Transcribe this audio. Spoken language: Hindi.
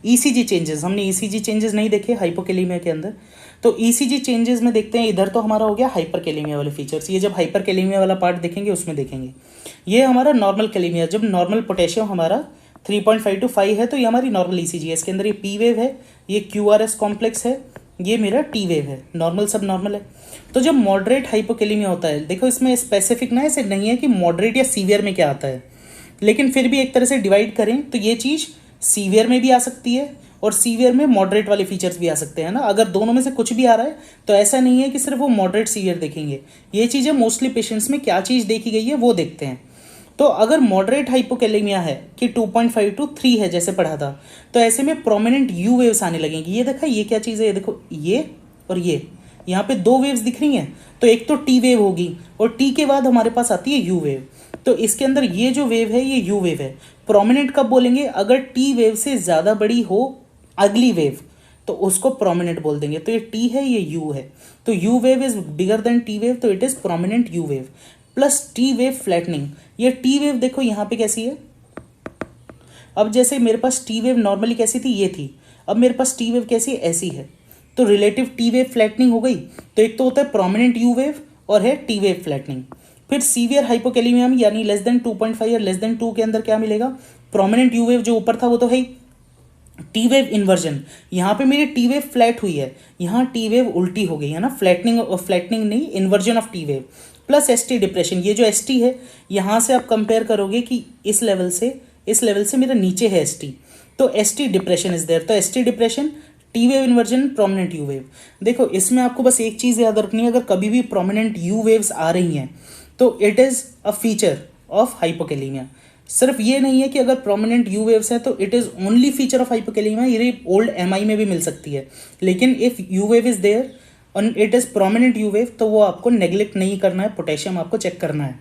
ईसीजी चेंजेस, हमने ईसीजी चेंजेस नहीं देखे हाइपोकेलेमिया के अंदर, तो ईसीजी चेंजेस में देखते हैं। इधर तो हमारा हो गया हाइपरकेलेमिया वाले फीचर्स, ये जब हाइपरकेलेमिया वाला पार्ट देखेंगे उसमें देखेंगे। ये हमारा नॉर्मल कैलेमिया, जब नॉर्मल पोटेशियम हमारा 3.5 to 5 है, तो ये हमारी नॉर्मल ईसीजी है। इसके अंदर ये पी वेव है, ये क्यूआरएस कॉम्प्लेक्स है, ये मेरा टी वेव है, नॉर्मल सब नॉर्मल है। तो जब मॉडरेट हाइपोकेलेमिया होता है, देखो इसमें स्पेसिफिक ना ऐसे नहीं है कि मॉडरेट या सीवियर में क्या आता है, लेकिन फिर भी एक तरह से डिवाइड करें तो ये चीज़ सीवियर में भी आ सकती है और सीवियर में मॉडरेट वाले फीचर्स भी आ सकते हैं ना। अगर दोनों में से कुछ भी आ रहा है तो ऐसा नहीं है कि सिर्फ वो मॉडरेट सीवियर देखेंगे, ये चीज़ें मोस्टली पेशेंट्स में क्या चीज़ देखी गई है वो देखते हैं। तो अगर मॉडरेट हाइपोकेलेमिया है कि 2.5 to 3 है जैसे पढ़ा था, तो ऐसे में प्रोमिनेंट यू वेव्स आने लगेंगी। ये देखा, ये क्या चीज़ है, ये देखो, ये और ये, यहाँ पे दो वेव्स दिख रही हैं। तो एक तो टी वेव होगी और टी के बाद हमारे पास आती है यू वेव। तो इसके अंदर ये जो वेव है ये यू वेव है। प्रोमिनेंट कब बोलेंगे, अगर टी वेव से ज़्यादा बड़ी हो अगली वेव तो उसको प्रोमिनेंट बोल देंगे। तो ये टी है, ये यू है, तो U wave is bigger than T wave, so it is prominent U wave. Plus T wave flattening, ये टी वेव देखो यहाँ पे कैसी है। अब जैसे मेरे पास टी वेव नॉर्मली कैसी थी, ये थी, अब मेरे पास टी वेव कैसी है, ऐसी है। तो रिलेटिव टी वेव फ्लैटनिंग हो गई। तो एक तो होता है प्रोमिनेंट यू वेव और है टी वेव फ्लैटनिंग। फिर सीवियर हाइपोकेलेमिया में यानी लेस देन 2.5 या लेस देन 2 के अंदर क्या मिलेगा, प्रोमिनेंट यू वेव जो ऊपर था वो तो है ही, टी वेव इन्वर्जन, यहाँ पे मेरी टी वेव फ्लैट हुई है, यहाँ टी वेव उल्टी हो गई है ना, फ्लैटनिंग, फ्लैटनिंग नहीं, inversion of T wave. Plus S T depression, ये जो एस टी है यहाँ से आप कंपेयर करोगे कि इस लेवल से मेरा नीचे है एस टी, तो S T depression is there. तो S T depression, T wave inversion, prominent U wave. देखो इसमें आपको बस एक चीज़ याद रखनी है, अगर कभी भी प्रोमिनेंट यू वेव्स आ रही हैं तो it is a feature of hypokalaemia. सिर्फ ये नहीं है कि अगर प्रोमिनेंट यू वेव्स है तो it is only feature of hypokalemia, ये ओल्ड एम आई में भी मिल सकती है। लेकिन if U wave is there और it is prominent U wave तो वो आपको नेग्लेक्ट नहीं करना है, पोटेशियम आपको चेक करना है।